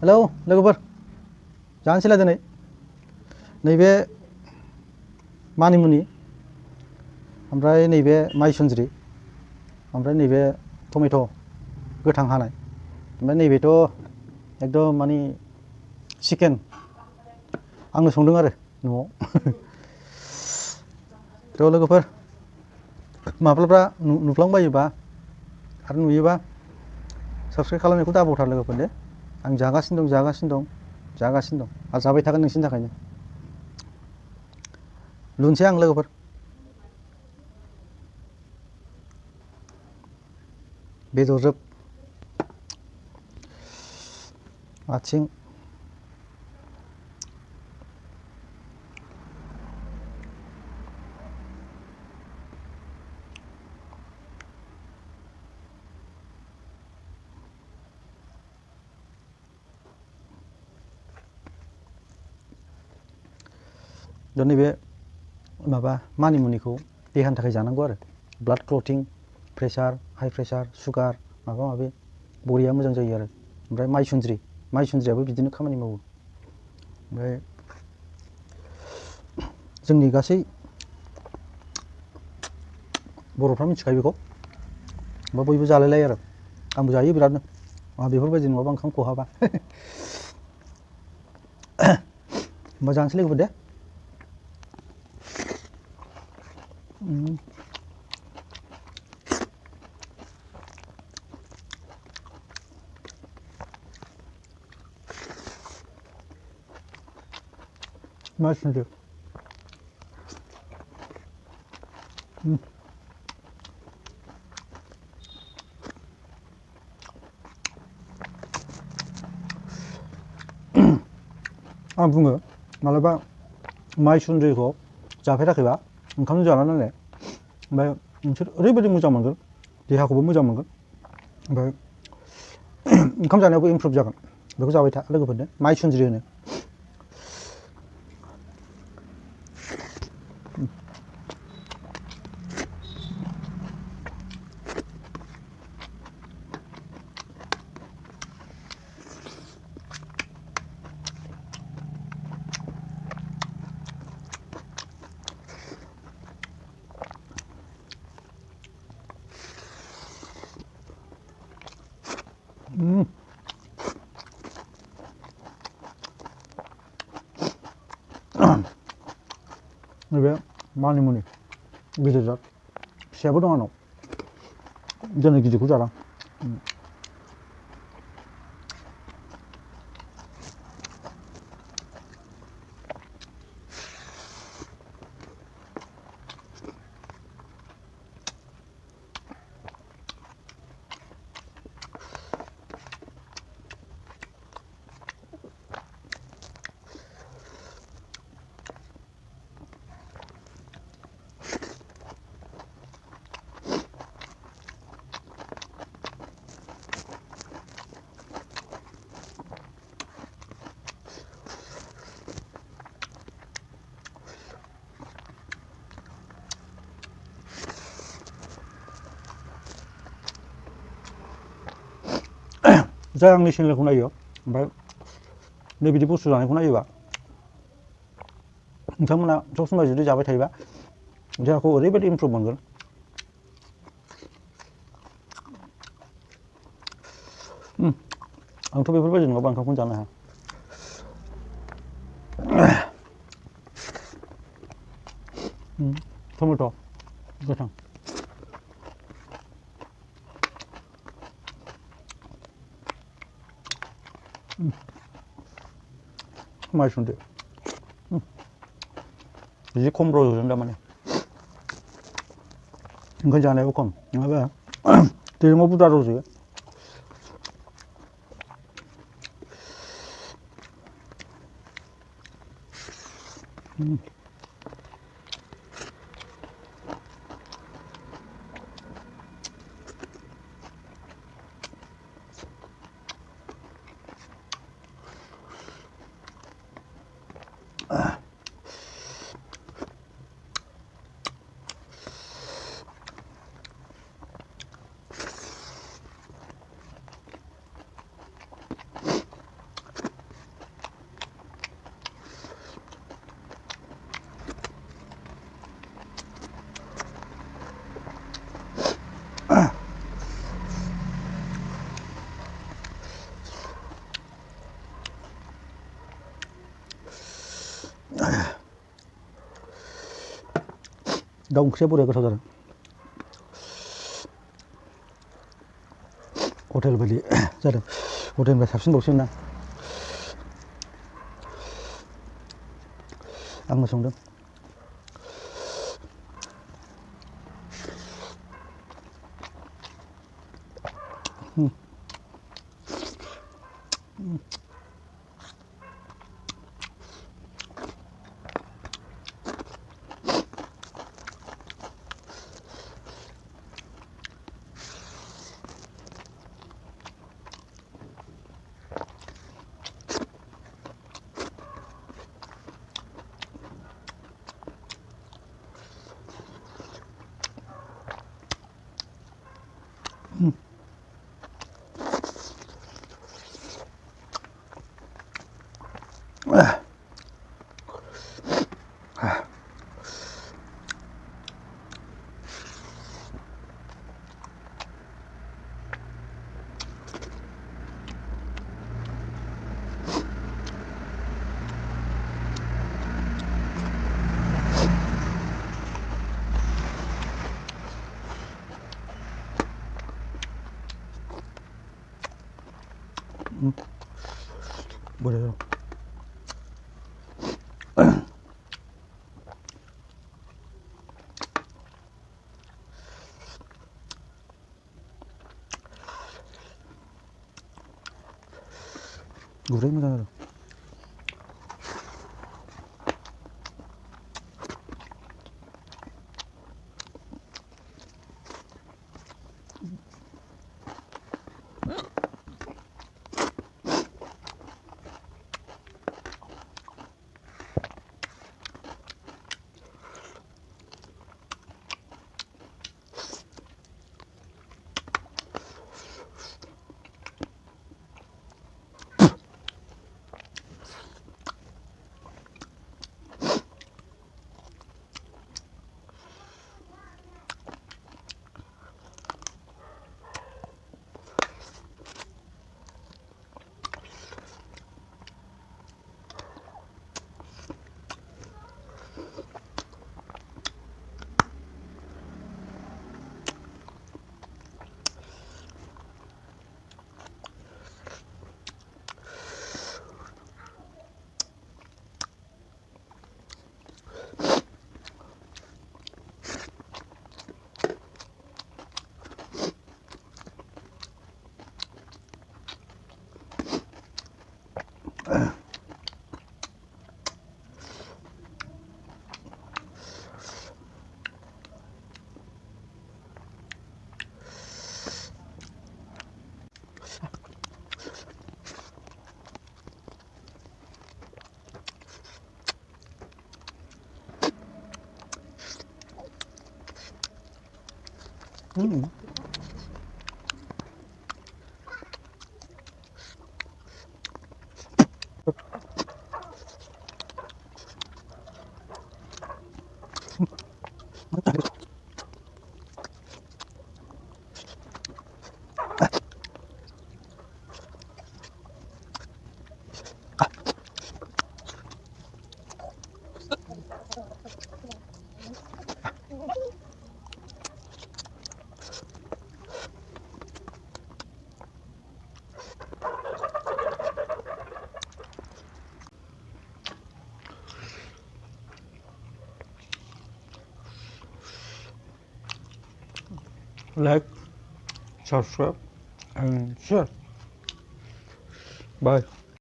hello लोगोफोर जानोसैलाय दिनै नैबे मानिमुनि ओमफ्राय नैबे माइसुन्द्रि ओमफ्राय नैबे टमेट' गोथां हानाय ओमफ्राय नैबेथ' एकदम माने चिकेन आंनो संदों आरो न'आव थ' लोगोफोर माब्लाबा नुफ्लांबायोबा आरो नुयोबा साबस्क्राइब खालामनायखौ दाबावथार लोगोफोर दे आं जागासिनो दं आरो जाबाय थागोन नोंसिनि थाखायनो लुनोसै आं लोगोफोर बेदरजोब आथिं दा नैबे माबा मानिमुनिखौ देहानि थाखाय जानांगौ आरो ब्लाड क्लटिं प्रेसार हाइ प्रेसार सुगार माबा माबि बरिया मोजां जायो आरो ओमफ्राय माइसुन्द्रियाबो बिदिनो खामानि मावो ओमफ्राय जोंनि गासै बर'फ्रा मिथिखायो बेखौ बा बयबो जालायलायो आरो आंबो जायो बिरादनो आंहा बेफोरबायदि नङाबा ओंखाम खहाबा होमबा जानोसै लोगोफोर दे माइसुन्द्रि आं बुङो मालाबा माइसुन्द्रिखौ जाफेराखैबा ओंखामजों जानानै नायनाय ओमफ्राय नोंसोर ओरैबायदि मोजां मोनगोन देहाखौबो मोजां मोनगोन ओमफ्राय ओंखाम जानायावबो इमप्रुभ जागोन बेखौ जाबाय था लोगोफोरनो माइसुन्द्रि होनो नैबे मानिमुनि गिदिर जाद फिसायाबो दं आंनाव दिनै गिदिरखौ जादां जाय आंनि चेनेलखौ नायो ओमफ्राय नै बिदि बुस्थु जानायखौ नायोबा नोंथांमोना सब समाय जुदि जाबाय थायोबा देहाखौ ओरैबायदि इमप्रुभ मोनगोन आंथ' बेफोरबायदि नङाबा ओंखामखौनो जानो हाया टमेट' गोथां माइसुन्द्रि जि खम रज'दों दामाने ओंखायनो जानायाबो खम नङाबा दैज्लाङाव बुरजा रज'यो दाउ ओंख्रिया बरिया गोथाव जादों हटेल बायदि जादों हटेलनिफ्राय साबसिनबावसो ना आंनो संदों borià gurai moजां जादों like subscribe and share bye